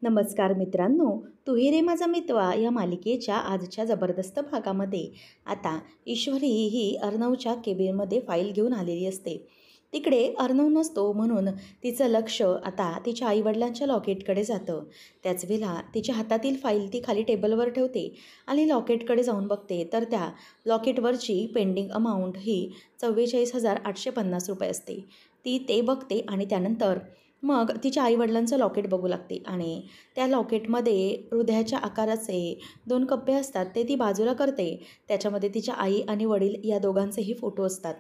नमस्कार मित्रांनो, तू ही रे माझा मितवा या मालिकेच्या आजच्या जबरदस्त भागामध्ये आता ईश्वरी ही अर्णवच्या केबिनमध्ये फाईल घेऊन आलेली असते. तिकडे अर्णव नसतो म्हणून तिचं लक्ष आता तिच्या आईवडिलांच्या लॉकेटकडे जातं. त्याच वेळेला तिच्या हातातील फाईल ती खाली टेबलवर ठेवते आणि लॉकेटकडे जाऊन बघते तर त्या लॉकेटवरची पेंडिंग अमाऊंट ही 44,850 रुपये असते. ती ते बघते आणि त्यानंतर मग तिच्या आईवडिलांचं लॉकेट बघू लागते आणि त्या लॉकेटमध्ये हृदयाच्या आकाराचे 2 कप्पे असतात ते ती बाजूला करते. त्याच्यामध्ये तिच्या आई आणि वडील या दोघांचेही फोटो असतात.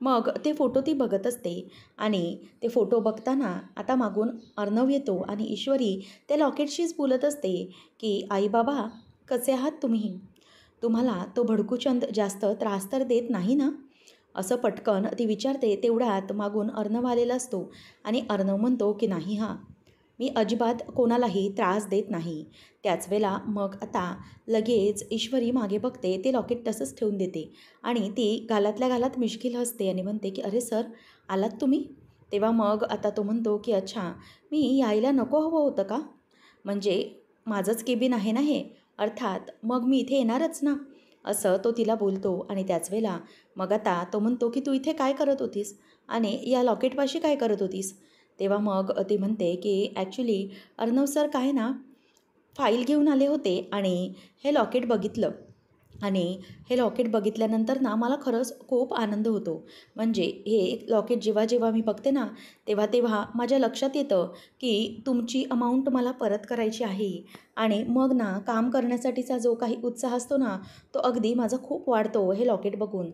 मग ते फोटो ती बघत असते आणि ते फोटो बघताना आता मागून अर्णव येतो आणि ईश्वरी त्या लॉकेटशीच बोलत असते की आई बाबा कसे आहात तुम्ही? तुम्हाला तो भडकूचंद जास्त त्रास तर देत नाही ना? असं पटकन ती विचारते. तेवढ्यात मागून अर्णव आलेला असतो आणि अर्णव म्हणतो की नाही हां, मी अजिबात कोणालाही त्रास देत नाही. त्याच वेळेला मग आता लगेच ईश्वरी मागे बघते, ते लॉकेट तसंच ठेवून देते आणि ती गालातल्या गालात मिश्किल हसते आणि म्हणते की अरे सर, आलात तुम्ही? तेव्हा मग आता तो म्हणतो की अच्छा, मी यायला नको हवं होतं का? म्हणजे माझंच केबिन आहे ना हे, अर्थात मग मी इथे येणारच ना, असं तो तिला बोलतो. आणि त्याच वेळेला मग आता तो म्हणतो की तू इथे काय करत होतीस आणि या लॉकेटपाशी काय करत होतीस? तेव्हा मग ती म्हणते की ॲक्च्युली अर्णव सर काय ना, फाईल घेऊन आले होते आणि हे लॉकेट बघितलं आणि हे लॉकेट बघितल्यानंतर ना मला खरंच खूप आनंद होतो. म्हणजे हे लॉकेट जेव्हा जेव्हा मी बघते ना, तेव्हा तेव्हा माझ्या लक्षात येतं की तुमची अमाऊंट मला परत करायची आहे आणि मग ना काम करण्यासाठीचा जो काही उत्साह असतो ना, तो अगदी माझा खूप वाढतो हे लॉकेट बघून.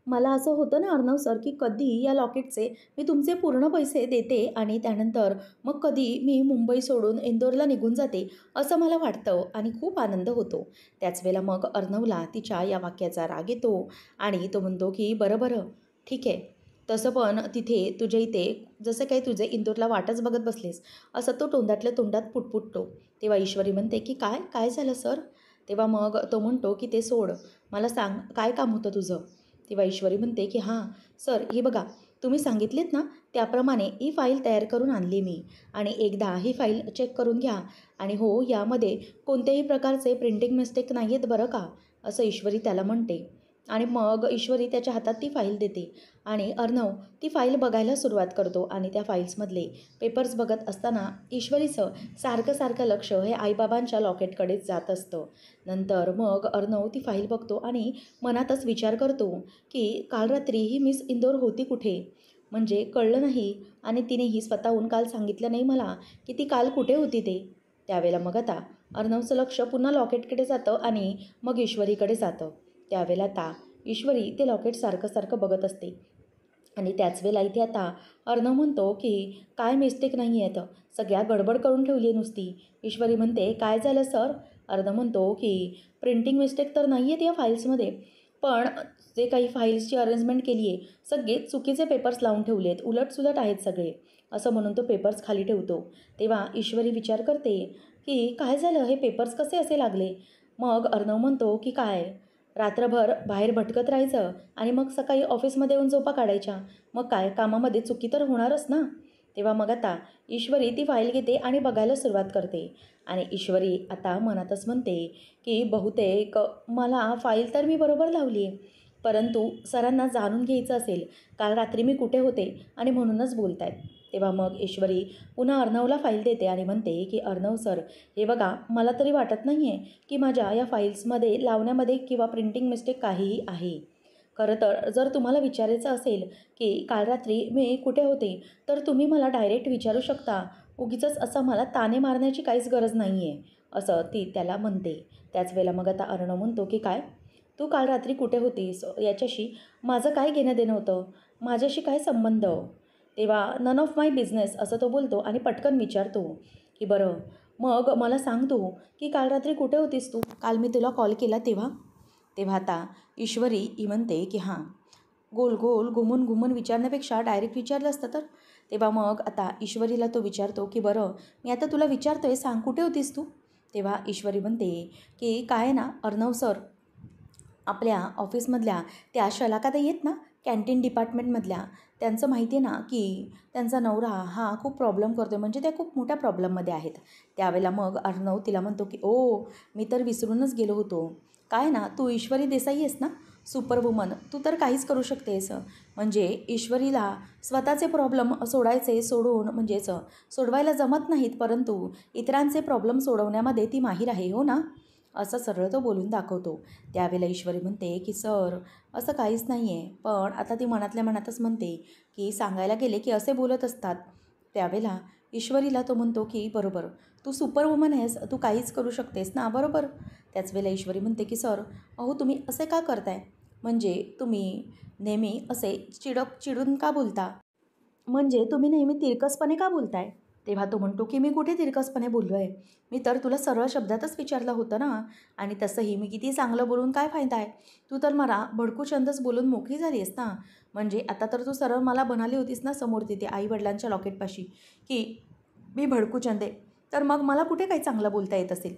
मला असं होतं ना अर्णव सर, की कधी या लॉकेटचे मी तुमचे पूर्ण पैसे देते आणि त्यानंतर मग कधी मी मुंबई सोडून इंदोरला निघून जाते, असं मला वाटतं आणि खूप आनंद होतो. त्याच वेळेला मग अर्णवला तिच्या या वाक्याचा राग येतो आणि तो म्हणतो की बरं बरं, ठीक आहे. तसं पण तिथे तुझ्या इथे जसं काही तुझे इंदोरला वाटच बघत बसलेस, असं तो तोंडातल्या तोंडात पुटपुटतो. तेव्हा ईश्वरी म्हणते की काय काय झालं सर? तेव्हा मग तो म्हणतो की ते सोड, मला सांग काय काम होतं तुझं? तेव्हा ईश्वरी म्हणते की हां सर, हे बघा, तुम्ही सांगितलेत ना त्याप्रमाणे ही फाईल तयार करून आणली मी आणि एकदा ही फाईल चेक करून घ्या आणि हो, यामध्ये कोणत्याही प्रकारचे प्रिंटिंग मिस्टेक नाही आहेत बरं का, असं ईश्वरी त्याला म्हणते. आणि मग ईश्वरी त्याच्या हातात ती फाईल देते आणि अर्णव ती फाईल बघायला सुरुवात करतो आणि त्या फाईल्समधले पेपर्स बघत असताना ईश्वरीचं सारखं सारखं लक्ष हे आईबाबांच्या लॉकेटकडेच जात असतं. नंतर मग अर्णव ती फाईल बघतो आणि मनातच विचार करतो की काल रात्री ही मिस इंदोर होती कुठे? म्हणजे कळलं नाही आणि तिनेही स्वतःहून काल सांगितलं नाही मला की ती काल कुठे होती ते. त्यावेळेला मग आता अर्णवचं लक्ष पुन्हा लॉकेटकडे जातं आणि मग ईश्वरीकडे जातं. त्यावेळेला आता ईश्वरी ते लॉकेट सारखं सारखं बघत असते आणि त्याच वेळेला इथे आता अर्णव म्हणतो की काय मिस्टेक नाही आहेत, सगळ्या गडबड करून ठेवली आहे नुसती. ईश्वरी म्हणते काय झालं सर? अर्णव म्हणतो की प्रिंटिंग मिस्टेक तर नाही आहेत या फाईल्समध्ये, पण जे काही फाईल्सची अरेंजमेंट केली आहे सगळे चुकीचे पेपर्स लावून ठेवले आहेत, उलटसुलट आहेत सगळे, असं म्हणून तो पेपर्स खाली ठेवतो. तेव्हा ईश्वरी विचार करते की काय झालं, हे पेपर्स कसे असे लागले? मग अर्णव म्हणतो की काय, रात्रभर बाहेर भटकत राहायचं आणि मग सकाळी ऑफिसमध्ये येऊन झोपा काढायच्या, मग काय कामामध्ये चुकी तर होणारच ना. तेव्हा मग आता ईश्वरी ती फाईल घेते आणि बघायला सुरुवात करते आणि ईश्वरी आता मनातच म्हणते की बहुतेक मला फाईल तर मी बरोबर लावली आहे, परंतु सरांना जाणून घ्यायचं असेल काल रात्री मी कुठे होते आणि म्हणूनच बोलत आहेत. तेव्हा मग ईश्वरी पुन्हा अर्णवला फाईल देते आणि म्हणते की अर्णव सर, हे बघा, मला तरी वाटत नाही आहे की माझ्या या फाईल्समध्ये लावण्यामध्ये किंवा प्रिंटिंग मिस्टेक काहीही आहे. खरं तर जर तुम्हाला विचारायचं असेल की काल रात्री मी कुठे होते, तर तुम्ही मला डायरेक्ट विचारू शकता. उगीचच असं मला ताने मारण्याची काहीच गरज नाही आहे, असं ती त्याला म्हणते. त्याच वेळेला मग आता अर्णव म्हणतो की काय, तू काल रात्री कुठे होतीस याच्याशी माझं काय घेणं देणं होतं, माझ्याशी काय संबंध? तेव्हा नन ऑफ माय बिझनेस असं तो बोलतो आणि पटकन विचारतो की बरं, मग मला सांग तू की काल रात्री कुठे होतीस तू, काल मी तुला कॉल केला तेव्हा? तेव्हा आता ईश्वरी ही म्हणते की हां, गोल गोल घुमून घुमून विचारण्यापेक्षा डायरेक्ट विचारलं असतं तर. तेव्हा मग आता ईश्वरीला तो विचारतो की बरं, मी आता तुला विचारतोय, सांग कुठे होतीस तू? तेव्हा ईश्वरी म्हणते की काय ना अर्णव सर, आपल्या ऑफिसमधल्या त्या शलाकाताई आहेत ना, कॅन्टीन डिपार्टमेंटमधल्या, त्यांचं माहिती आहे ना की त्यांचा नवरा हा खूप प्रॉब्लेम करतो आहे, म्हणजे त्या खूप मोठ्या प्रॉब्लेममध्ये आहेत. त्यावेळेला मग अर्णव तिला म्हणतो की ओ, मी तर विसरूनच गेलो होतो. काय ना, तू ईश्वरी देसाई आहेस ना, सुपरवुमन, तू तर काहीच करू शकतेस. म्हणजे ईश्वरीला स्वतःचे प्रॉब्लेम म्हणजेच सोडवायला जमत नाहीत, परंतु इतरांचे प्रॉब्लेम सोडवण्यामध्ये ती माहीर आहे, हो ना? असं सरळ तो बोलून दाखवतो. त्यावेळेला ईश्वरी म्हणते की सर, असं काहीच नाही आहे. पण आता ती मनातल्या मनातच म्हणते की सांगायला गेले की असे बोलत असतात. त्यावेळेला ईश्वरीला तो म्हणतो की बरोबर, तू सुपरवुमन आहेस, तू काहीच करू शकतेस ना, बरोबर? त्याच वेळेला ईश्वरी म्हणते की सर, अहो तुम्ही असे का करताय? म्हणजे तुम्ही नेहमी असे चिडून का बोलता? म्हणजे तुम्ही नेहमी तिरकसपणे का बोलताय? तेव्हा तो म्हणतो की मी कुठे तिरकसपणे बोललो आहे? मी तर तुला सरळ शब्दातच विचारलं होतं ना. आणि तसंही मी किती चांगलं बोलून काय फायदा आहे? तू तर मला भडकू छंदच बोलून मोकळी झाली आहेस ना. म्हणजे आता तर तू सरळ मला म्हणाली होतीस ना समोर तिथे आईवडिलांच्या लॉकेटपाशी की मी भडकू छंद आहे. तर मग मला कुठे काही चांगलं बोलता येत असेल?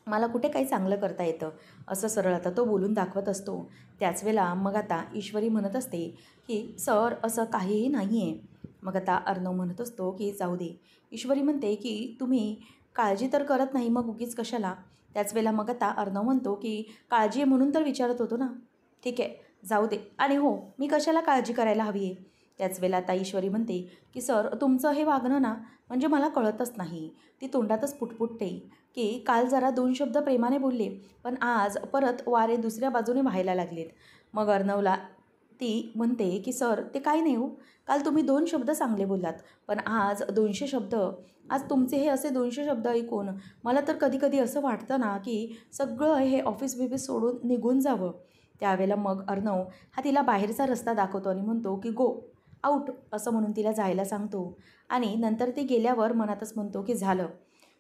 मला कुठे काही चांगलं करता येतं? असं सरळ आता तो बोलून दाखवत असतो. त्याच वेळेला मग आता ईश्वरी म्हणत असते की सर, असं काहीही नाही आहे. मग आता अर्णव म्हणत असतो की जाऊ दे. ईश्वरी म्हणते की तुम्ही काळजी तर करत नाही, मग उगीच कशाला? त्याच वेळेला मग आता अर्णव म्हणतो की काळजी आहे म्हणून तर विचारत होतो ना. ठीक आहे, जाऊ दे. आणि हो, मी कशाला काळजी करायला हवी आहे? त्याच वेळेला आता ईश्वरी म्हणते की सर, तुमचं हे वागणं ना, म्हणजे मला कळतच नाही. ती तोंडातच पुटपुटते की काल जरा 2 शब्द प्रेमाने बोलले, पण आज परत वारे दुसऱ्या बाजूने व्हायला लागलेत. मग अर्णवला ती म्हणते की सर, ते काही नाही हो. काल तुम्ही 2 शब्द चांगले बोललात, पण आज 200 शब्द, आज तुमचे हे असे 200 शब्द ऐकून मला तर कधी-कधी असं वाटतं ना की सगळं हे ऑफिस-बिफिस सोडून निघून जावं. त्यावेळेला मग अर्णव हा तिला बाहेरचा रस्ता दाखवतो आणि म्हणतो की गो, आउट, असं म्हणून तिला जायला सांगतो. आणि नंतर ती गेल्यावर मनातच म्हणतो की झालं.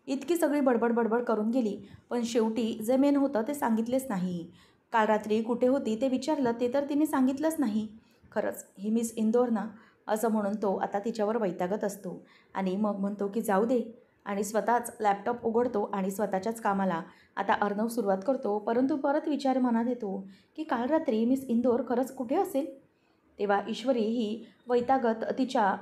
इतकी सगळी बडबड करून गेली, पण शेवटी जे मेन होतं ते सांगितलेच नाही. काल रात्री कुठे होती ते विचारलं, ते तर तिने सांगितलंच नाही. खरंच ही मिस इंदोर ना, असं म्हणून तो आता तिच्यावर वैतागत असतो. आणि मग म्हणतो की जाऊ दे, आणि स्वतःच लॅपटॉप उघडतो आणि स्वतःच्याच कामाला आता अर्णव सुरुवात करतो. परंतु परत विचार मनात येतो की काल रात्री मिस इंदोर खरंच कुठे असेल? तेव्हा ईश्वरी ही वैतागत तिच्या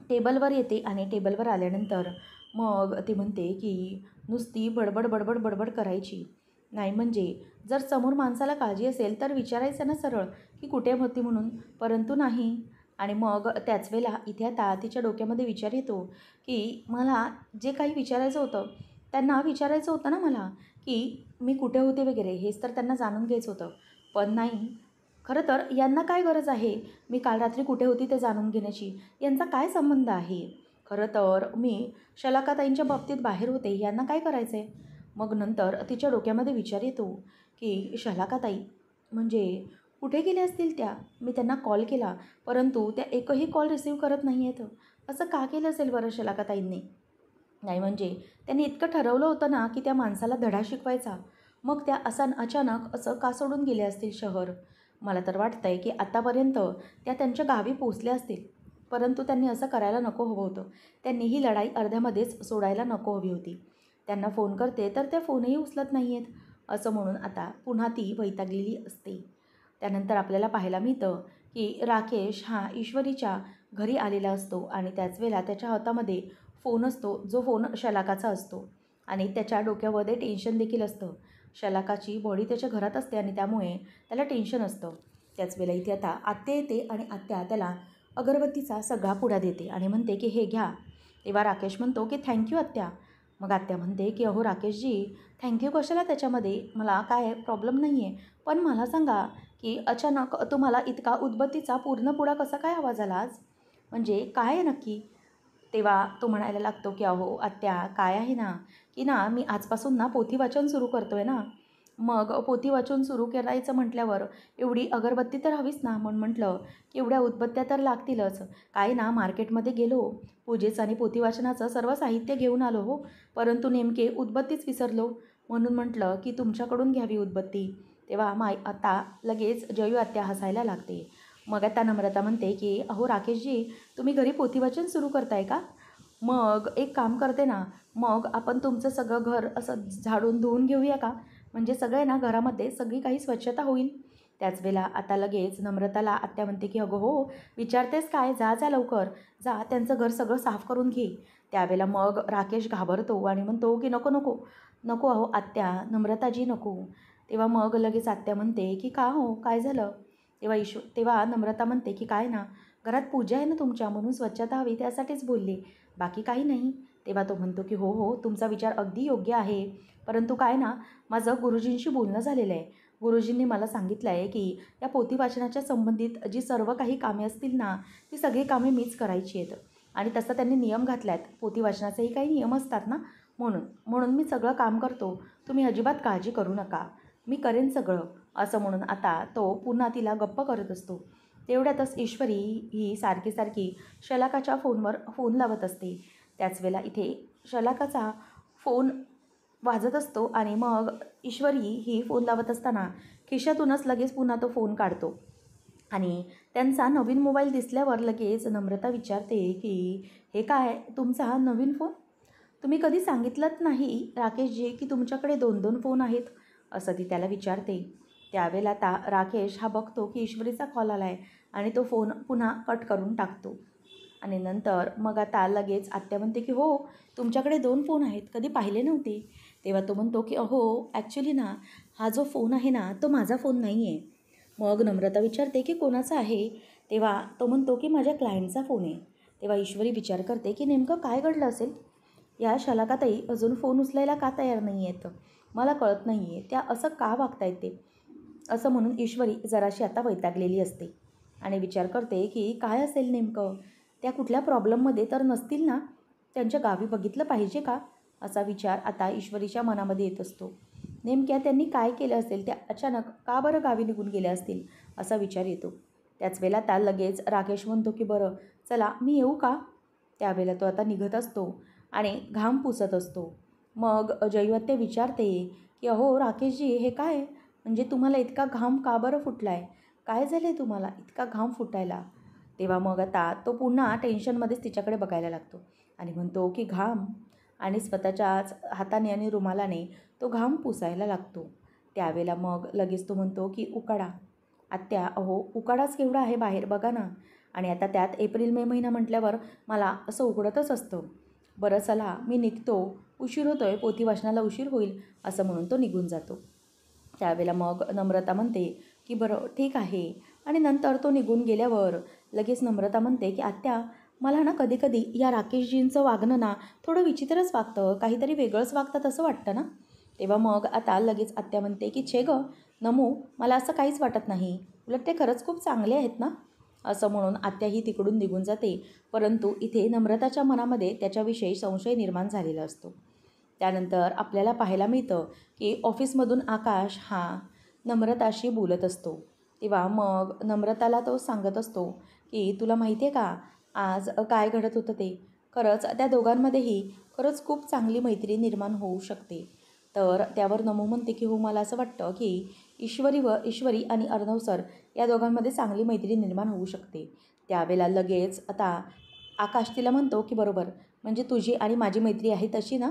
टेबलवर येते आणि टेबलवर आल्यानंतर मग ती म्हणते की नुसती बडबड करायची नाही. म्हणजे जर समोर माणसाला काळजी असेल तर विचारायचं ना सरळ की कुठे होती म्हणून, परंतु नाही. आणि मग त्याच वेळेला इथे आता तिच्या डोक्यामध्ये विचार येतो की मला जे काही विचारायचं होतं त्यांना विचारायचं होतं ना मला, की मी कुठे होते वगैरे, हेच तर त्यांना जाणून घ्यायचं होतं. पण नाही, खरं तर यांना काय गरज आहे मी काल रात्री कुठे होती ते जाणून घेण्याची? यांचा काय संबंध आहे? खरं तर मी शलाकाताईंच्या बाबतीत बाहेर होते, यांना काय करायचं आहे? मग नंतर तिच्या डोक्यामध्ये विचार येतो की शलाकाताई म्हणजे कुठे गेल्या असतील त्या? मी त्यांना कॉल केला, परंतु त्या एकही कॉल रिसीव्ह करत नाही आहेत. असं का केलं असेल बरं शलाकाताईंनी? नाही म्हणजे त्यांनी इतकं ठरवलं होतं ना की त्या माणसाला धडा शिकवायचा. मग त्या अचानक असं का सोडून गेल्या असतील शहर? मला तर वाटतं आहे की आतापर्यंत त्या त्यांच्या गावी पोहोचल्या असतील. परंतु त्यांनी असं करायला नको हवं होतं. त्यांनी ही लढाई अर्ध्यामध्येच सोडायला नको हवी होती. त्यांना फोन करते तर त्या फोनही उचलत नाही आहेत. असं म्हणून आता पुन्हा ती वैतागलेली असते. त्यानंतर आपल्याला पाहायला मिळतं की राकेश हा ईश्वरीच्या घरी आलेला असतो आणि त्याच वेळेला त्याच्या हातामध्ये फोन असतो, जो फोन शलाकाचा असतो. आणि त्याच्या डोक्यामध्ये टेन्शन देखील असतं. शलाकाची बॉडी त्याच्या घरात असते आणि त्यामुळे त्याला टेन्शन असतं. त्याच वेळेला इथे आता आत्या येते आणि आत्या त्याला अगरबत्तीचा सगळा पुडा देते आणि म्हणते की हे घ्या. तेव्हा राकेश म्हणतो की थँक्यू आत्या. मग आत्या म्हणते की अहो राकेशजी, थँक्यू कशाला त्याच्यामध्ये, मला काय प्रॉब्लेम नाही आहे. पण मला सांगा की अचानक तुम्हाला इतका उदबत्तीचा पूर्ण पुडा कसा काय हवा झाला आज? म्हणजे काय आहे नक्की? तेव्हा तो म्हणायला लागतो की अहो आत्या, काय आहे ना की ना मी आजपासून ना पोथी वाचन सुरू करतो आहे ना. मग पोथी वाचन सुरू करायचं म्हटल्यावर एवढी अगरबत्ती तर हवीच ना. म्हणून म्हटलं की एवढ्या उदबत्त्या तर लागतीलच. काय ना मार्केटमध्ये गेलो, पूजेचं आणि पोथी वाचनाचं सर्व साहित्य घेऊन आलो हो, परंतु नेमके उदबत्तीच विसरलो. म्हणून म्हटलं की तुमच्याकडून घ्यावी उदबत्ती. तेव्हा आता लगेच जयू आत्या हसायला लागते. मग आता नम्रता म्हणते की अहो राकेशजी, तुम्ही घरी पोथीवाचन सुरू करताय का? मग एक काम करते ना, मग आपण तुमचं सगळं घर असं झाडून धुवून घेऊया का? म्हणजे सगळे ना घरामध्ये सगळी काही स्वच्छता होईल. त्याच वेळेला आता लगेच नम्रताला आत्या म्हणते की अगं हो, विचारतेस काय, जा जा लवकर जा, त्यांचं घर सगळं साफ करून घे. त्यावेळेला मग राकेश घाबरतो आणि म्हणतो की नको नको नको अहो आत्या, नम्रताजी नको. तेव्हा मग लगेच आत्या म्हणते की का हो, काय झालं? तेव्हा नम्रता म्हणते की काय ना, घरात पूजा आहे ना तुमच्या, म्हणून स्वच्छता हवी त्यासाठीच बोलले, बाकी काही नाही. तेव्हा तो म्हणतो की हो हो, तुमचा विचार अगदी योग्य आहे, परंतु काय ना, माझं गुरुजींशी बोलणं झालेलं आहे. गुरुजींनी मला सांगितलं आहे की या पोथी वाचनाच्या संबंधित जी सर्व काही कामे असतील ना, ती सगळी कामे मीच करायची आहेत. आणि तसं त्यांनी नियम घातला आहेत, पोथी वाचनाचेही काही नियम असतात ना, म्हणून म्हणून मी सगळं काम करतो, तुम्ही अजिबात काळजी करू नका, मी करेन सगळं. असं म्हणून आता तो पुन्हा तिला गप्प करत असतो. तेवढ्यातच ईश्वरी ही सारखी सारखी शलाकाच्या फोनवर फोन लावत असते. त्याच वेळेला इथे शलाकाचा फोन वाजत असतो आणि मग ईश्वरी ही फोन लावत असताना खिशातूनच लगेच पुन्हा तो फोन काढतो आणि त्यांचा नवीन मोबाईल दिसल्यावर लगेच नम्रता विचारते की हे काय, तुमचा हा नवीन फोन? तुम्ही कधी सांगितलंच नाही राकेशजी की तुमच्याकडे 2-2 फोन आहेत, असं ती त्याला विचारते. त्यावेळेला आता राकेश हा बघतो की ईश्वरीचा कॉल आला आहे आणि तो फोन पुन्हा कट करून टाकतो. आणि नंतर मग आता लगेच आत्या म्हणते की हो, तुमच्याकडे 2 फोन आहेत, कधी पाहिले नव्हते. तेव्हा तो म्हणतो की अहो ॲक्च्युली ना, हा जो फोन आहे ना, तो माझा फोन नाही आहे. मग नम्रता विचारते की कोणाचा आहे? तेव्हा तो म्हणतो की माझ्या क्लायंटचा फोन आहे. तेव्हा ईश्वरी विचार करते की नेमकं काय घडलं असेल? या शलाकाताई अजून फोन उचलायला का तयार नाही आहेत? मला कळत नाही आहे, त्या असं का वागतायत ते? असं म्हणून ईश्वरी जराशी आता वैतागलेली असते आणि विचार करते की काय असेल नेमकं? त्या कुठल्या प्रॉब्लेममध्ये तर नसतील ना? त्यांच्या गावी बघितलं पाहिजे का? असा विचार आता ईश्वरीच्या मनामध्ये येत असतो. नेमक्या त्यांनी काय केलं असेल? त्या अचानक का बरं गावी निघून गेल्या असतील? असा विचार येतो. त्याच वेळेला त्या लगेच राकेश म्हणतो की बरं चला मी येऊ का? त्यावेळेला तो आता निघत असतो आणि घाम पुसत असतो. मग जयवंते विचारते की अहो राकेशजी, हे काय? म्हणजे तुम्हाला इतका घाम का बरं फुटला आहे? काय झालं आहे तुम्हाला इतका घाम फुटायला? तेव्हा मग आता तो पुन्हा टेन्शनमध्येच तिच्याकडे बघायला लागतो आणि म्हणतो की घाम, आणि स्वतःच्याच हाताने आणि रुमालाने तो घाम पुसायला लागतो. त्यावेळेला मग लगेच तो म्हणतो की उकाडा. आत्या अहो, उकाडाच केवढा आहे बाहेर बघा ना, आणि आता त्यात एप्रिल मे महिना म्हटल्यावर मला असं उघडतच असतं. बरं चला मी निघतो, उशीर होतो आहे, पोथी वाचनाला उशीर होईल, असं म्हणून तो निघून जातो. त्यावेळेला मग नम्रता म्हणते की बरं ठीक आहे, आणि नंतर तो निघून गेल्यावर लगेच नम्रता म्हणते की आत्या, मला ना कधी कधी या राकेशजींचं वागणं ना थोडं विचित्रच वागतं, काहीतरी वेगळंच वागतात असं वाटतं ना. तेव्हा मग आता लगेच आत्या म्हणते की छे गं नमू, मला असं काहीच वाटत नाही, उलट ते खरंच खूप चांगले आहेत ना. असं म्हणून आत्याही तिकडून निघून जाते. परंतु इथे नम्रताच्या मनामध्ये त्याच्याविषयी संशय निर्माण झालेला असतो. त्यानंतर आपल्याला पाहायला मिळतं की ऑफिसमधून आकाश हा नम्रताशी बोलत असतो. तेव्हा मग नम्रताला तो सांगत असतो की तुला माहिती आहे का आज काय घडत होतं ते? खरंच त्या दोघांमध्येही खरंच खूप चांगली मैत्री निर्माण होऊ शकते. तर त्यावर नमू म्हणते की हो, मला असं वाटतं की ईश्वरी आणि अर्णव सर या दोघांमध्ये चांगली मैत्री निर्माण होऊ शकते. त्यावेळेला लगेच आता आकाश तिला म्हणतो की बरोबर, म्हणजे तुझी आणि माझी मैत्री आहे तशी ना.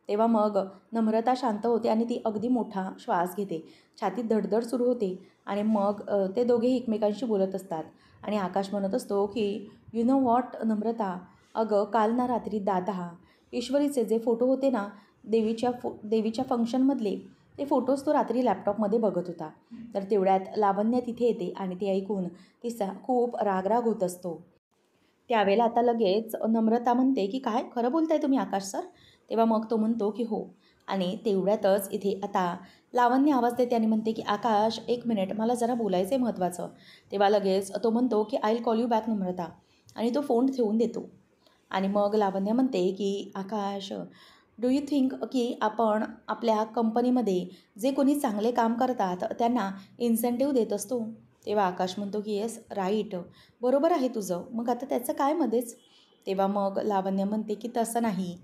तेव्हा मग नम्रता शांत होते आणि ती अगदी मोठा श्वास घेते, छातीत धडधड सुरू होते आणि मग ते दोघेही एकमेकांशी बोलत असतात आणि आकाश म्हणत असतो की यू नो वॉट नम्रता, अगं काल ना रात्री दादा ईश्वरीचे जे फोटो होते ना देवीच्या फंक्शनमधले, ते फोटोज तो रात्री लॅपटॉपमध्ये बघत होता. तर तेवढ्यात लावण्य तिथे येते आणि ते ऐकून तिचा खूप रागराग होत असतो. त्यावेळेला आता लगेच नम्रता म्हणते की काय खरं बोलताय तुम्ही आकाश सर? तेव्हा मग तो म्हणतो की हो. आणि तेवढ्यातच इथे आता लावण्य आवाज देते आणि म्हणते की आकाश 1 मिनिट, मला जरा बोलायचं आहे महत्त्वाचं. तेव्हा लगेच तो म्हणतो की I will call you back Namrata, आणि तो फोन ठेवून देतो. आणि मग लावण्य म्हणते की आकाश, डू यू थिंक की आपण आपल्या कंपनीमध्ये जे कोणी चांगले काम करतात त्यांना इन्सेंटिव्ह देत असतो? तेव्हा आकाश म्हणतो की येस राईट, बरोबर आहे तुझं, मग आता त्याचं काय मध्येच? तेव्हा मग लावण्य म्हणते की तसं नाही,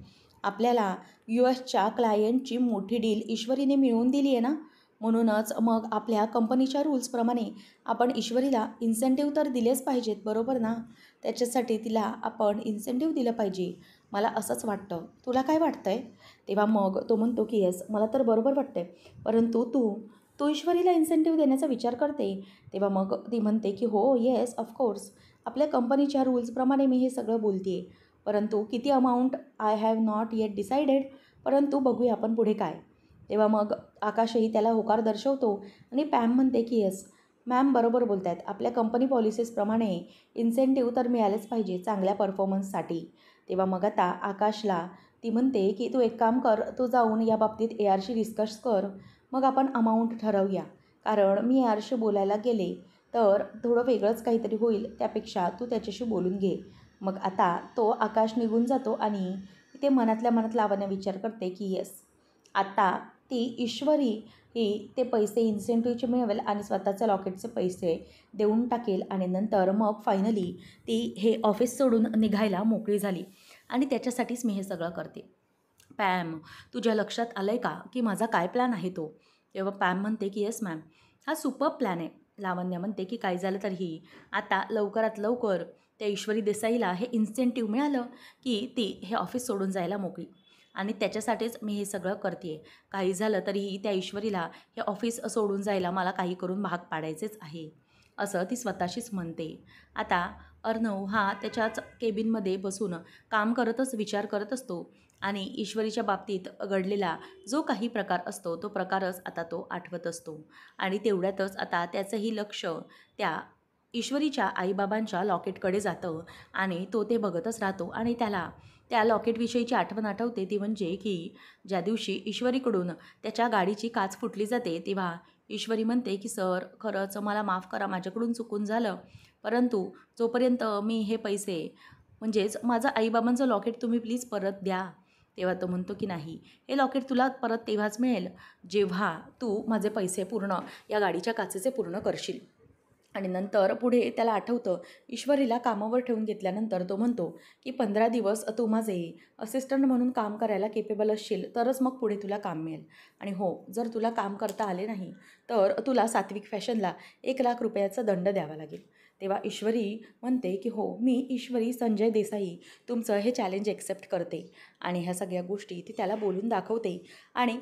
आपल्याला US क्लायंटची मोठी डील ईश्वरीने मिळवून दिली आहे ना, म्हणूनच मग आपल्या कंपनीच्या रूल्सप्रमाणे आपण ईश्वरीला इन्सेंटिव्ह तर दिलेच पाहिजेत, बरोबर ना. त्याच्यासाठी तिला आपण इन्सेंटिव्ह दिलं पाहिजे, मला असंच वाटतं, तुला काय वाटतं आहे? तेव्हा मग तो म्हणतो की येस, मला तर बरोबर वाटतं आहे, परंतु तू तो ईश्वरीला इन्सेंटिव्ह देण्याचा विचार करते. तेव्हा मग ती म्हणते की हो, येस, ऑफकोर्स. आपल्या कंपनीच्या रूल्सप्रमाणे मी हे सगळं बोलते आहे. परंतु किती amount I have not eight decided. परंतु बघूया आपण पुढे काय. तेव्हा मग आकाशही त्याला होकार दर्शवतो आणि पॅम म्हणते की येस, मॅम बरोबर बोलत आहेत. आपल्या कंपनी पॉलिसीजप्रमाणे इन्सेंटिव्ह तर मिळालेच पाहिजे चांगल्या परफॉर्मन्ससाठी. तेव्हा मग आता आकाशला ती म्हणते की तू एक काम कर, तू जाऊन या बाबतीत ARशी डिस्कस कर. मग आपण अमाऊंट ठरवूया. कारण मी ARशी बोलायला गेले तर थोडं वेगळंच काहीतरी होईल. त्यापेक्षा तू त्याच्याशी बोलून घे. मग आता तो आकाश निघून जातो आणि ते मनातल्या मनात लावण्या विचार करते की येस, आता ती ईश्वरी ही ते पैसे इन्सेंटिव्हचे मिळवेल आणि स्वतःच्या लॉकेटचे पैसे देऊन टाकेल आणि नंतर मग फायनली ती हे ऑफिस सोडून निघायला मोकळी झाली. आणि त्याच्यासाठीच मी हे सगळं करते. पॅम, तुझ्या लक्षात आलं आहे का की माझा काय प्लॅन आहे तो. तेव्हा पॅम म्हणते की येस मॅम, हा सुपर प्लॅन आहे. लावण्या म्हणते की काय झालं तरीही आता लवकरात लवकर त्या ईश्वरी देसाईला हे इन्सेंटिव्ह मिळालं की ती हे ऑफिस सोडून जायला मोकळी. आणि त्याच्यासाठीच मी हे सगळं करते आहे. काही झालं तरीही त्या ईश्वरीला हे ऑफिस सोडून जायला मला काही करून भाग पाडायचेच आहे, असं ती स्वतःशीच म्हणते. आता अर्णव हा त्याच्याच केबिनमध्ये बसून काम करतच विचार करत असतो आणि ईश्वरीच्या बाबतीत घडलेला जो काही प्रकार असतो तो प्रकारच आता तो आठवत असतो. आणि तेवढ्यातच आता त्याचंही लक्ष त्या ईश्वरीच्या आईबाबांच्या लॉकेटकडे जातं आणि तो ते बघतच राहतो आणि त्याला त्या लॉकेटविषयीची आठवण आठवते. ती म्हणजे की ज्या दिवशी ईश्वरीकडून त्याच्या गाडीची काच फुटली जाते तेव्हा ईश्वरी म्हणते की सर, खरंच मला माफ करा, माझ्याकडून चुकून झालं. परंतु जोपर्यंत मी हे पैसे म्हणजेच माझं आईबाबांचं लॉकेट तुम्ही प्लीज परत द्या. तेव्हा तो म्हणतो की नाही, हे लॉकेट तुला परत तेव्हाच मिळेल जेव्हा तू माझे पैसे पूर्ण या गाडीच्या काचेचे पूर्ण करशील. आणि नंतर पुढे त्याला आठवतं ईश्वरीला कामावर ठेवून घेतल्यानंतर तो म्हणतो की 15 दिवस तू माझे असिस्टंट म्हणून काम करायला केपेबल असशील तरच मग पुढे तुला काम मिळेल. आणि हो, जर तुला काम करता आले नाही तर तुला सात्विक फॅशनला 1,00,000 रुपयाचा दंड द्यावा लागेल. तेव्हा ईश्वरी म्हणते की हो, मी ईश्वरी संजय देसाई तुमचं हे चॅलेंज एक्सेप्ट करते. आणि ह्या सगळ्या गोष्टी ती त्याला बोलून दाखवते. आणि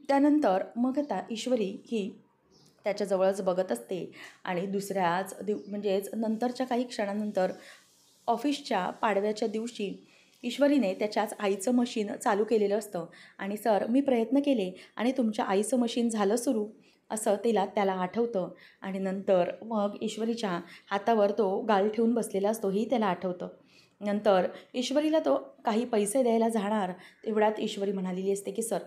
त्यानंतर मग आता ईश्वरी ही त्याच्याजवळच बघत असते. आणि दुसऱ्याच म्हणजेच नंतरच्या काही क्षणानंतर ऑफिसच्या पाडव्याच्या दिवशी ईश्वरीने त्याच्याच आईचं मशीन चालू केलेलं असतं. आणि सर, मी प्रयत्न केले आणि तुमच्या आईचं मशीन झालं सुरू, असं त्याला आठवतं. आणि नंतर मग ईश्वरीच्या हातावर तो गाल ठेवून बसलेला असतो ही त्याला आठवतं. नंतर ईश्वरीला तो काही पैसे द्यायला जाणार तेवढ्यात ईश्वरी म्हणालेली असते की सर,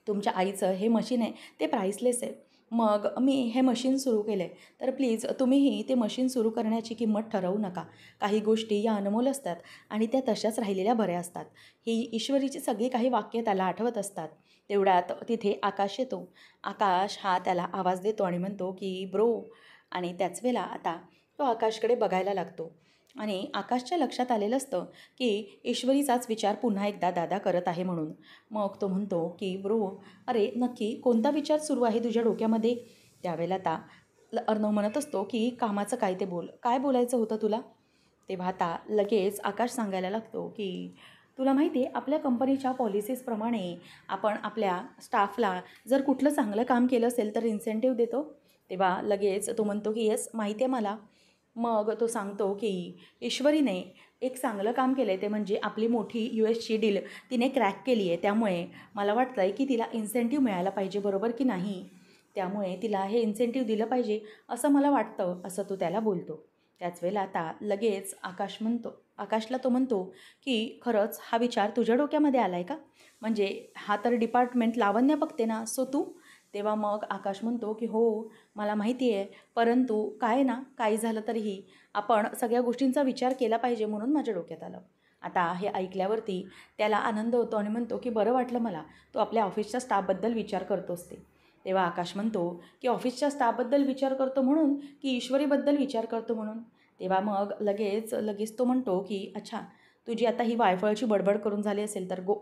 तुमच्या आईचं हे मशीन आहे ते प्राईसलेस आहे. मग मी हे मशीन सुरू केलं आहे तर प्लीज तुम्हीही ते मशीन सुरू करण्याची किंमत ठरवू नका. काही गोष्टी या अनमोल असतात आणि त्या तशाच राहिलेल्या बऱ्या असतात. ही ईश्वरीची सगळी काही वाक्य त्याला आठवत असतात. तेवढ्यात तिथे आकाश येतो. आकाश हा त्याला आवाज देतो आणि म्हणतो की ब्रो. आणि त्याच वेळेला आता तो आकाशकडे बघायला लागतो. आणि आकाशच्या लक्षात आलेलं असतं की ईश्वरीचाच विचार पुन्हा एकदा दादा करत आहे म्हणून. मग तो म्हणतो की ब्रो, अरे नक्की कोणता विचार सुरू आहे तुझ्या डोक्यामध्ये. त्यावेळेला आता अर्णव म्हणत असतो की कामाचं काय ते बोल, काय बोलायचं होतं तुला. तेव्हा आता लगेच आकाश सांगायला लागतो की तुला माहिती आहे आपल्या कंपनीच्या पॉलिसीजप्रमाणे आपण आपल्या स्टाफला जर कुठलं चांगलं काम केलं असेल तर इन्सेंटिव्ह देतो. तेव्हा लगेच तो म्हणतो की येस, माहिती आहे मला. मग तो सांगतो की ईश्वरीने एक चांगलं काम केलं आहे, ते म्हणजे आपली मोठी USची डील तिने क्रॅक केली आहे. त्यामुळे मला वाटतं आहे की तिला इन्सेंटिव्ह मिळायला पाहिजे, बरोबर की नाही. त्यामुळे तिला हे इन्सेंटिव्ह दिलं पाहिजे असं मला वाटतं, असं तो त्याला बोलतो. त्याच वेळेला आता लगेच आकाशला तो म्हणतो की खरंच हा विचार तुझ्या डोक्यामध्ये आला आहे का. म्हणजे हा तर डिपार्टमेंट लावण्य बघते ना, सो तू. तेव्हा मग आकाश म्हणतो की हो, मला माहिती आहे. परंतु काय ना, काही झालं तरीही आपण सगळ्या गोष्टींचा विचार केला पाहिजे म्हणून माझ्या डोक्यात आलं. आता हे ऐकल्यावरती त्याला आनंद होतो आणि म्हणतो की बरं वाटलं मला, तो आपल्या ऑफिसच्या स्टाफबद्दल विचार करतोस ते. तेव्हा आकाश म्हणतो की ऑफिसच्या स्टाफबद्दल विचार करतो म्हणून की ईश्वरीबद्दल विचार करतो म्हणून. तेव्हा मग लगेच तो म्हणतो की अच्छा, तुझी आता ही वायफळची बडबड करून झाली असेल तर go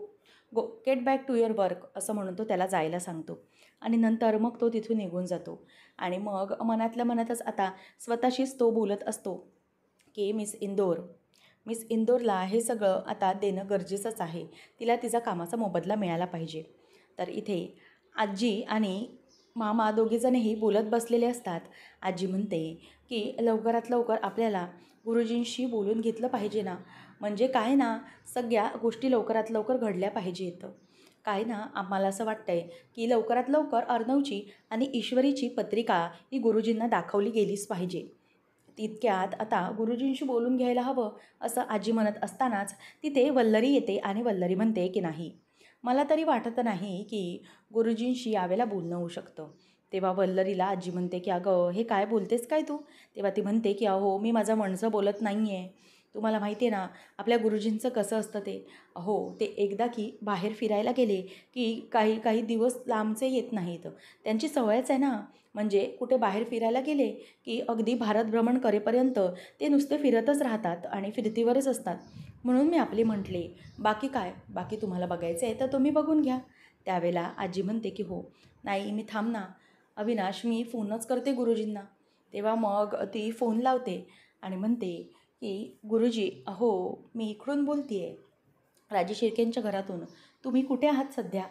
go get back to your work, असं म्हणून तो त्याला जायला सांगतो. आणि नंतर मग तो तिथून निघून जातो. आणि मग मनातल्या मनातच आता स्वतःशीच तो बोलत असतो की मिस इंदोरला हे सगळं आता देणं गरजेचंच आहे. तिला तिचा कामाचा मोबदला मिळाला पाहिजे. तर इथे आजी आणि मामा दोघेजणही बोलत बसलेले असतात. आजी म्हणते की लवकरात लवकर आपल्याला गुरुजींशी बोलून घेतलं पाहिजे ना. म्हणजे काय ना, सगळ्या गोष्टी लवकरात लवकर घडल्या पाहिजेत. काय ना, आम्हाला असं वाटतंय की लवकरात लवकर अर्णवची आणि ईश्वरीची पत्रिका ही गुरुजींना दाखवली गेलीच पाहिजे. तितक्यात आता गुरुजींशी बोलून घ्यायला हवं असं आजी म्हणत असतानाच तिथे वल्लरी येते आणि वल्लरी म्हणते की नाही, मला तरी वाटत नाही की गुरुजींशी यावेळेला बोलणं होऊ शकतं. तेव्हा वल्लरीला आजी म्हणते की अगं हे काय बोलतेस काय तू? तेव्हा ती म्हणते की अहो मी माझं म्हणणं बोलत नाही आहे. तुम्हाला माहिती आहे ना आपल्या गुरुजींचं कसं असतं ते. अहो ते एकदा की बाहेर फिरायला गेले की काही काही दिवस लांबचे येत नाहीत. त्यांची सवयच आहे ना. म्हणजे कुठे बाहेर फिरायला गेले की अगदी भारत भ्रमण करेपर्यंत ते नुसते फिरतच राहतात आणि फिरतीवरच असतात. म्हणून मी आपली म्हटले, बाकी काय, बाकी तुम्हाला बघायचं आहे तर तुम्ही बघून घ्या. त्यावेळेला आजी म्हणते की हो, नाही मी थांब ना अविनाश, मी फोनच करते गुरुजींना. तेव्हा मग ती फोन लावते आणि म्हणते की गुरुजी अहो मी इकडून बोलते आहे, राजेश शिर्केंच्या घरातून. तुम्ही कुठे आहात सध्या?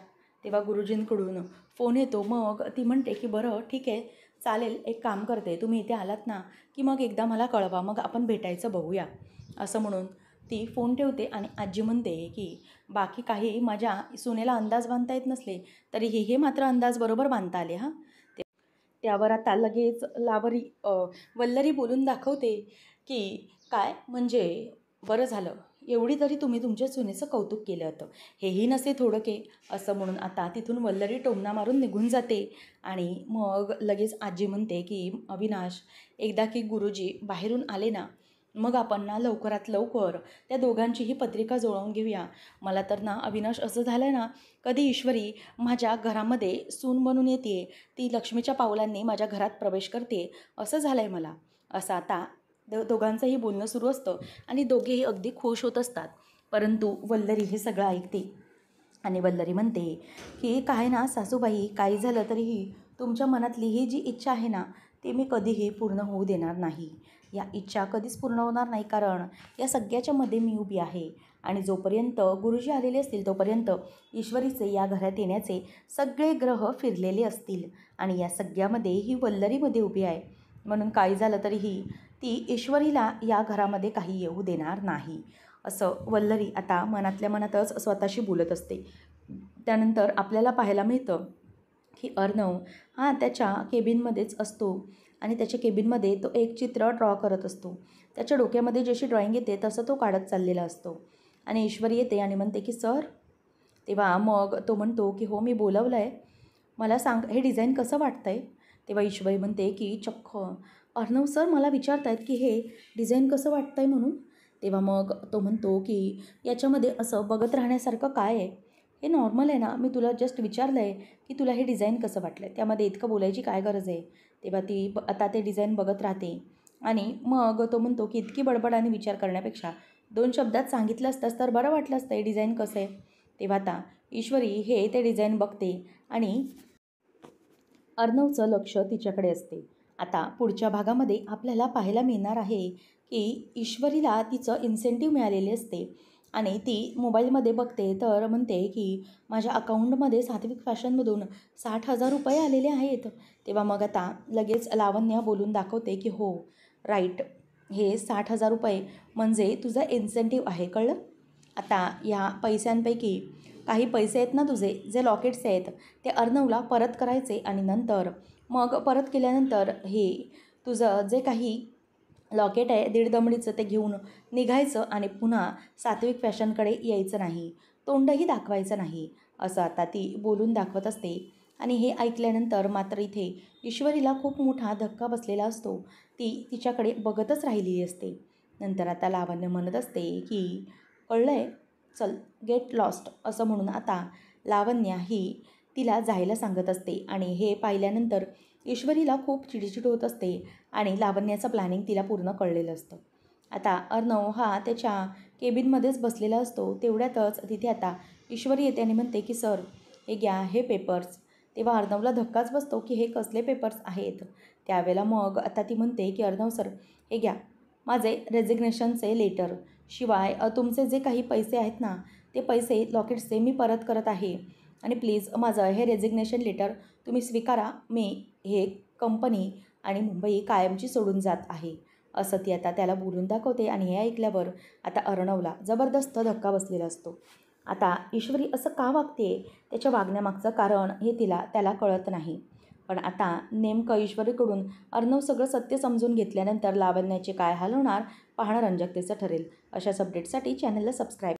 तेव्हा गुरुजींकडून फोन येतो. मग ती म्हणते की बरं ठीक आहे चालेल, एक काम करते, तुम्ही इथे आलात ना की मग एकदा मला कळवा, मग आपण भेटायचं बघूया. असं म्हणून ती फोन ठेवते आणि आजी म्हणते की बाकी काही माझ्या सुनेला अंदाज बांधता येत नसले तरीही हे मात्र अंदाज बरोबर बांधता आले हां. त्यावर आता लगेच वल्लरी बोलून दाखवते की काय म्हणजे बरं झालं, एवढी तरी तुम्ही तुमच्या सुनेचं कौतुक केलं होतं, हेही नसे थोडके. असं म्हणून आता तिथून वल्लरी टोमणा मारून निघून जाते. आणि मग लगेच आजी म्हणते की अविनाश, एकदा की गुरुजी बाहेरून आले ना मग आपण ना लवकरात लवकर त्या दोघांचीही पत्रिका जुळवून घेऊया. मला तर ना अविनाश असं झालं ना, कधी ईश्वरी माझ्या घरामध्ये सून बनून येते, ती लक्ष्मीच्या पावलांनी माझ्या घरात प्रवेश करते असं झालं आहे मला. असं आता दोघांचंही बोलणं सुरू असतं आणि दोघेही अगदी खुश होत असतात. परंतु वल्लरी हे सगळं ऐकते आणि वल्लरी म्हणते की काय ना सासूबाई, काही झालं तरीही तुमच्या मनातली ही जी इच्छा आहे ना ती मी कधीही पूर्ण होऊ देणार नाही. या इच्छा कधीच पूर्ण होणार नाही, कारण या सगळ्याच्या मध्ये मी उभी आहे. आणि जोपर्यंत गुरुजी आलेले असतील तोपर्यंत ईश्वरीचे या घरात येण्याचे सगळे ग्रह फिरलेले असतील आणि या सगळ्यामध्ये ही वल्लरीमध्ये उभी आहे. म्हणून काही झालं तरीही ती ईश्वरीला या घरामध्ये काही येऊ देणार नाही. असं वल्लरी आता मनातल्या मनातच स्वतःशी बोलत असते. त्यानंतर आपल्याला पाहायला मिळतं की अर्णव हा त्याच्या केबिनमध्येच असतो आणि त्याच्या केबिनमध्ये तो एक चित्र ड्रॉ करत असतो. त्याच्या डोक्यामध्ये जशी ड्रॉइंग येते तसं तो काढत चाललेला असतो. आणि ईश्वरी येते आणि म्हणते की सर. तेव्हा मग तो म्हणतो की हो मी बोलवलं आहे, मला सांग हे डिझाईन कसं वाटतं आहे. तेव्हा ईश्वरी म्हणते की चक्क अर्णव सर मला विचारत आहेत की हे डिझाईन कसं वाटतं आहे म्हणून. तेव्हा मग तो म्हणतो की याच्यामध्ये असं बघत राहण्यासारखं काय आहे, हे नॉर्मल आहे ना, मी तुला जस्ट विचारलं आहे की तुला हे डिझाईन कसं वाटलं आहे, त्यामध्ये इतकं बोलायची काय गरज आहे. तेव्हा ती आता ते डिझाईन बघत राहते आणि मग तो म्हणतो की इतकी बडबड आणि विचार करण्यापेक्षा 2 शब्दात सांगितलं असतंस तर बरं वाटलं असतं हे डिझाईन कसं आहे. तेव्हा आता ईश्वरी हे ते डिझाईन बघते आणि अर्णवचं लक्ष तिच्याकडे असते. आता पुढच्या भागामध्ये आपल्याला पाहायला मिळणार आहे की ईश्वरीला तिचं इन्सेंटिव्ह मिळालेले असते आणि ती मोबाईलमध्ये बघते तर म्हणते की माझ्या अकाउंटमध्ये सात्विक फॅशनमधून 60,000 रुपये आलेले आहेत. तेव्हा मग आता लगेच लावण्या बोलून दाखवते की हो राईट, हे 60,000 रुपये म्हणजे तुझा इन्सेंटिव्ह आहे, कळलं. आता या पैशांपैकी काही पैसे आहेत ना तुझे जे लॉकेट्स आहेत ते अर्णवला परत करायचे आणि नंतर मग परत केल्यानंतर हे तुझं जे काही लॉकेट आहे 1.5 दमडीचं ते घेऊन निघायचं आणि पुन्हा सात्विक फॅशनकडे यायचं नाही, तोंडही दाखवायचं नाही. असं आता ती बोलून दाखवत असते. आणि हे ऐकल्यानंतर मात्र इथे ईश्वरीला खूप मोठा धक्का बसलेला असतो. ती तिच्याकडे बघतच राहिलेली असते. नंतर आता लावण्य म्हणत असते की कळलं आहे, चल गेट लॉस्ट असं म्हणून आता लावण्या ही तिला जायला सांगत असते. आणि हे पाहिल्यानंतर ईश्वरीला खूप चिडचिड होत असते आणि लावण्याचं प्लॅनिंग तिला पूर्ण कळलेलं असतं. आता अर्णव हा त्याच्या केबिनमध्येच बसलेला असतो. तेवढ्यातच तिथे आता ईश्वरी येते आणि म्हणते की सर हे घ्या हे पेपर्स. तेव्हा अर्णवला धक्काच बसतो की हे कसले पेपर्स आहेत. त्यावेळेला मग आता ती म्हणते की अर्णव सर हे घ्या माझे रेजिग्नेशनचे लेटर, शिवाय तुमचे जे काही पैसे आहेत ना ते पैसे लॉकेट्सचे मी परत करत आहे. आणि प्लीज माझं हे रेझिग्नेशन लेटर तुम्ही स्वीकारा. मी हे कंपनी आणि मुंबई कायमची सोडून जात आहे, असं ती आता त्याला बोलून दाखवते. आणि हे ऐकल्यावर आता अर्णवला जबरदस्त धक्का बसलेला असतो. आता ईश्वरी असं का वागते, त्याच्या वागण्यामागचं कारण हे त्याला कळत नाही. पण आता नेमकं ईश्वरीकडून अर्णव सगळं सत्य समजून घेतल्यानंतर लावण्याचे काय हाल होणार पाहणं रंजकतेचं ठरेल. अशाच अपडेटसाठी चॅनलला सबस्क्राईब